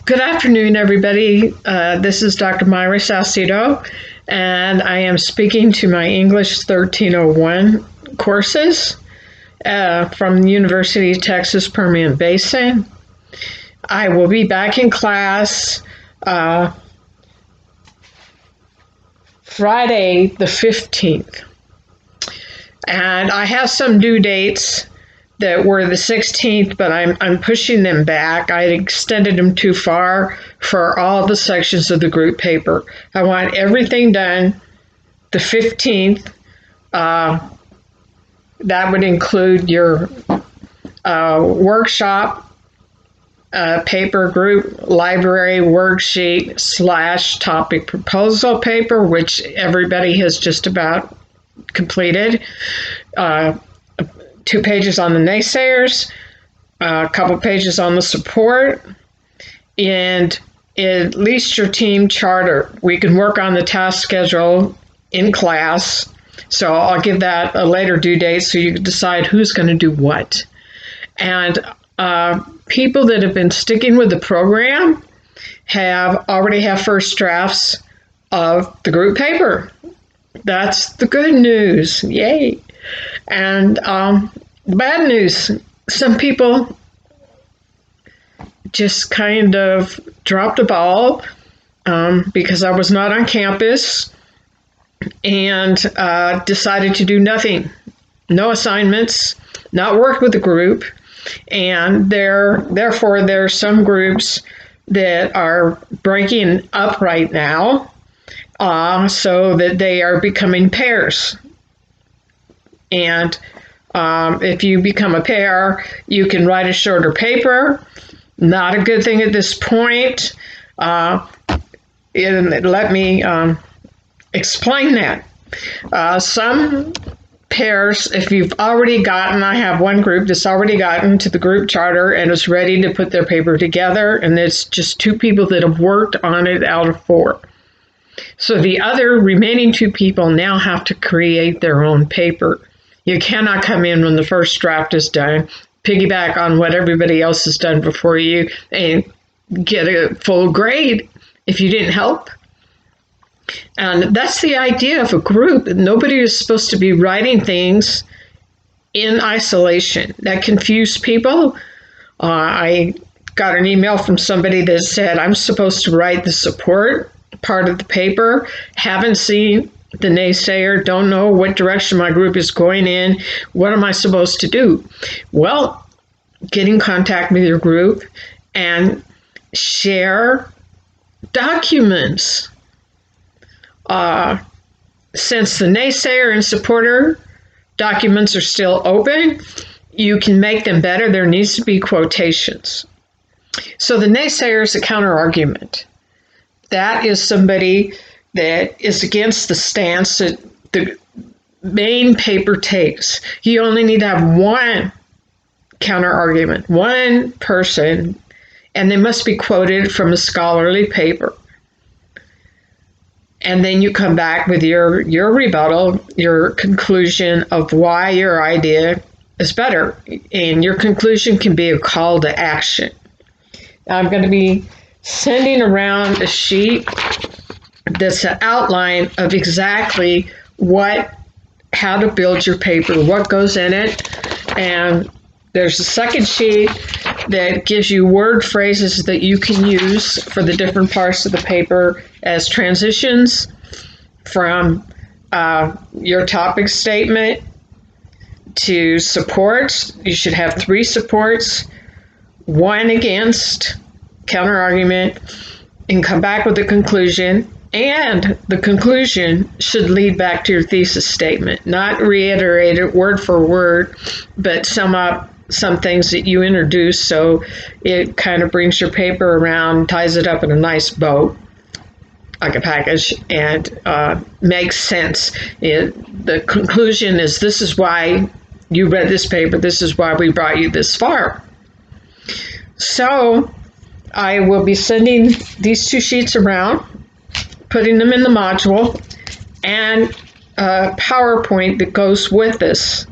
Good afternoon, everybody. This is Dr. Myra Saucedo, and I am speaking to my English 1301 courses from the University of Texas Permian Basin. I will be back in class Friday the 15th, and I have some due dates that were the 16th, but I'm pushing them back. I extended them too far for all the sections of the group paper. I want everything done the 15th. That would include your workshop, paper group, library worksheet / topic proposal paper, which everybody has just about completed. 2 pages on the naysayers, a couple pages on the support, and at least your team charter. We can work on the task schedule in class, so I'll give that a later due date so you can decide who's going to do what. And people that have been sticking with the program already have first drafts of the group paper. That's the good news. Yay. And bad news, some people just kind of dropped the ball because I was not on campus and decided to do nothing. No assignments, not work with the group. And therefore, there are some groups that are breaking up right now so that they are becoming pairs. And if you become a pair, you can write a shorter paper. Not a good thing at this point. Let me explain that. Some pairs, if you've already gotten, I have one group that's already gotten to the group charter and is ready to put their paper together, and it's just 2 people that have worked on it out of 4. So the other remaining 2 people now have to create their own paper. You cannot come in when the first draft is done, piggyback on what everybody else has done before you, and get a full grade if you didn't help. And that's the idea of a group. Nobody is supposed to be writing things in isolation. That confused people. I got an email from somebody that said, I'm supposed to write the support part of the paper, haven't seen the naysayer, don't know what direction my group is going in. What am I supposed to do? Well, get in contact with your group and share documents. Since the naysayer and supporter documents are still open, you can make them better. There needs to be quotations. So the naysayer is a counter argument. That is somebody that is against the stance that the main paper takes. You only need to have one counter argument, one person, and they must be quoted from a scholarly paper. And then you come back with your rebuttal, your conclusion of why your idea is better. And your conclusion can be a call to action. I'm going to be sending around a sheet that's an outline of exactly how to build your paper, what goes in it. And there's a second sheet that gives you word phrases that you can use for the different parts of the paper as transitions from your topic statement to supports. You should have 3 supports, 1 against, counter argument, and come back with a conclusion. And the conclusion should lead back to your thesis statement, not reiterate it word for word, but sum up some things that you introduce so it kind of brings your paper around, ties it up in a nice bow, like a package, and makes sense. The conclusion is, this is why you read this paper, this is why we brought you this far. So I will be sending these 2 sheets around, putting them in the module, and a PowerPoint that goes with this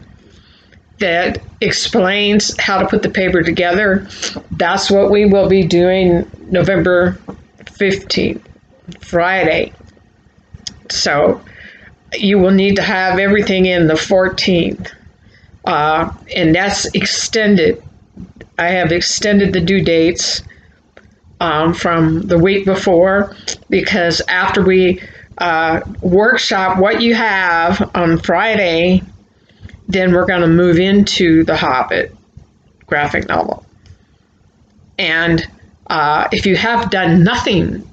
that explains how to put the paper together. That's what we will be doing November 15th, Friday. So you will need to have everything in the 14th. And that's extended. I have extended the due dates from the week before, because after we workshop what you have on Friday, then we're going to move into The Hobbit graphic novel. And if you have done nothing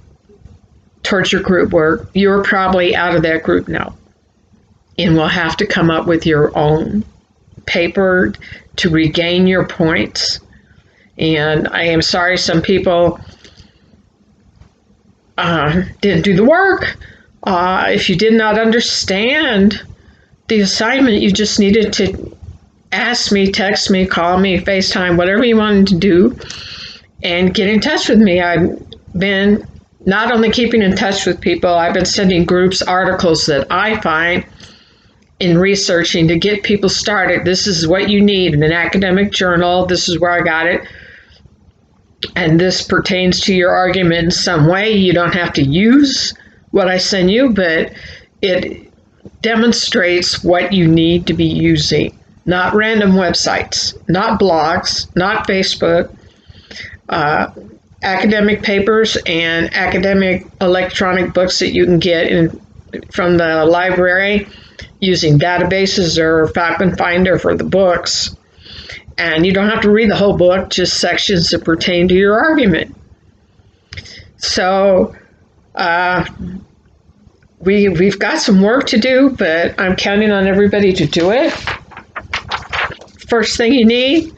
towards your group work, you're probably out of that group now, and will have to come up with your own paper to regain your points. And I am sorry some people didn't do the work. If you did not understand the assignment, you just needed to ask me, text me, call me, FaceTime, whatever you wanted to do, and get in touch with me. I've been not only keeping in touch with people, I've been sending groups articles that I find in researching to get people started. This is what you need in an academic journal. This is where I got it. And this pertains to your argument in some way. You don't have to use what I send you, but it demonstrates what you need to be using. Not random websites, not blogs, not Facebook, academic papers and academic electronic books that you can get from the library using databases or Falcon Finder for the books. And you don't have to read the whole book, just sections that pertain to your argument. So we've got some work to do, but I'm counting on everybody to do it. First thing you need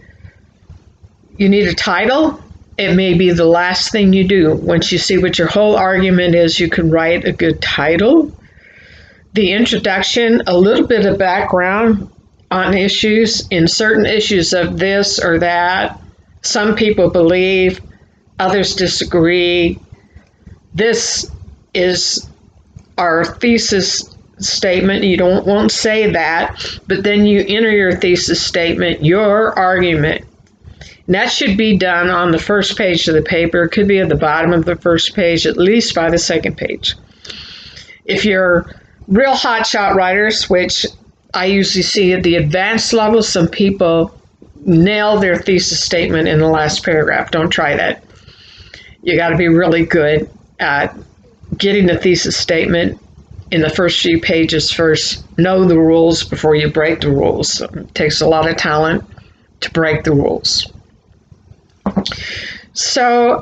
a title. It may be the last thing you do. Once you see what your whole argument is, you can write a good title. The introduction, a little bit of background on issues, in certain issues of this or that. Some people believe, others disagree. This is our thesis statement. You won't say that, but then you enter your thesis statement, your argument. And that should be done on the first page of the paper. It could be at the bottom of the first page, at least by the second page. If you're real hotshot writers, which I usually see at the advanced level, some people nail their thesis statement in the last paragraph. Don't try that. You got to be really good at getting the thesis statement in the first few pages first. Know the rules before you break the rules. It takes a lot of talent to break the rules. So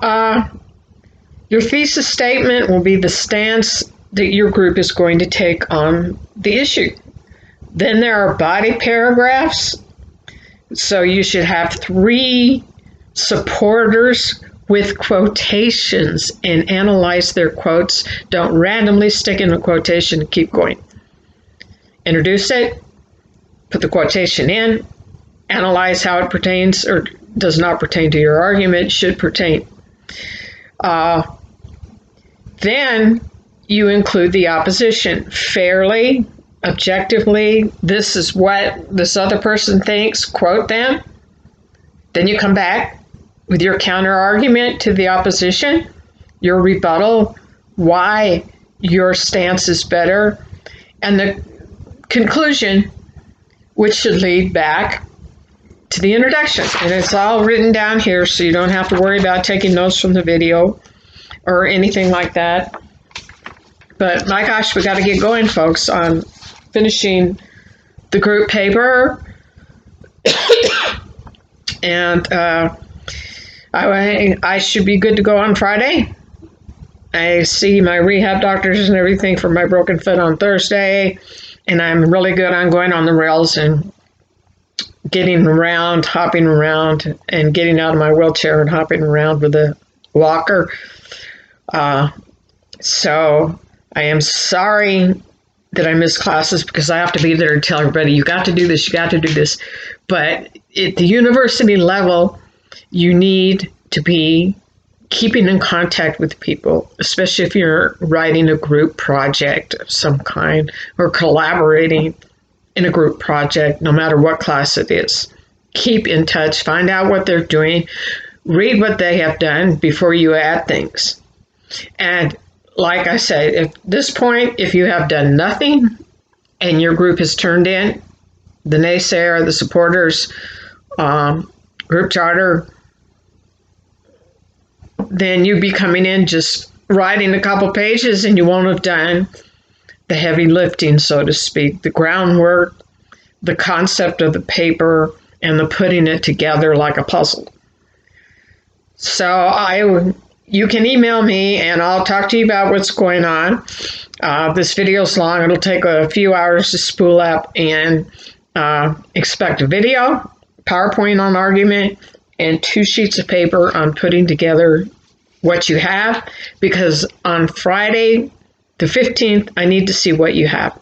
your thesis statement will be the stance that your group is going to take on the issue. Then there are body paragraphs. So you should have 3 supporters with quotations and analyze their quotes. Don't randomly stick in a quotation and keep going. Introduce it, put the quotation in, analyze how it pertains or does not pertain to your argument, should pertain. Then you include the opposition fairly, objectively. This is what this other person thinks, quote them. Then you come back with your counter argument to the opposition, your rebuttal, why your stance is better, and the conclusion, which should lead back to the introduction. And it's all written down here, so you don't have to worry about taking notes from the video or anything like that. But my gosh, we got to get going, folks, on finishing the group paper. And I should be good to go on Friday. I see my rehab doctors and everything for my broken foot on Thursday. And I'm really good on going on the rails and getting around, hopping around, and getting out of my wheelchair and hopping around with a walker. So I am sorry that I missed classes because I have to be there to tell everybody, you got to do this, you got to do this. But at the university level, you need to be keeping in contact with people, especially if you're writing a group project of some kind or collaborating in a group project, no matter what class it is. Keep in touch, find out what they're doing, read what they have done before you add things. And like I said, at this point, if you have done nothing and your group has turned in the naysayer, the supporters, group charter, then you'd be coming in just writing a couple pages and you won't have done the heavy lifting, so to speak, the groundwork, the concept of the paper, and the putting it together like a puzzle. So you can email me and I'll talk to you about what's going on. This video's long. It'll take a few hours to spool up, and expect a video, PowerPoint on argument, and 2 sheets of paper on putting together what you have, because on Friday the 15th, I need to see what you have.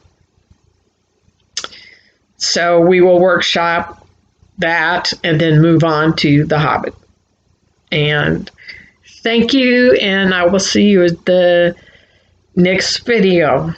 So we will workshop that and then move on to The Hobbit. And thank you, and I will see you at the next video.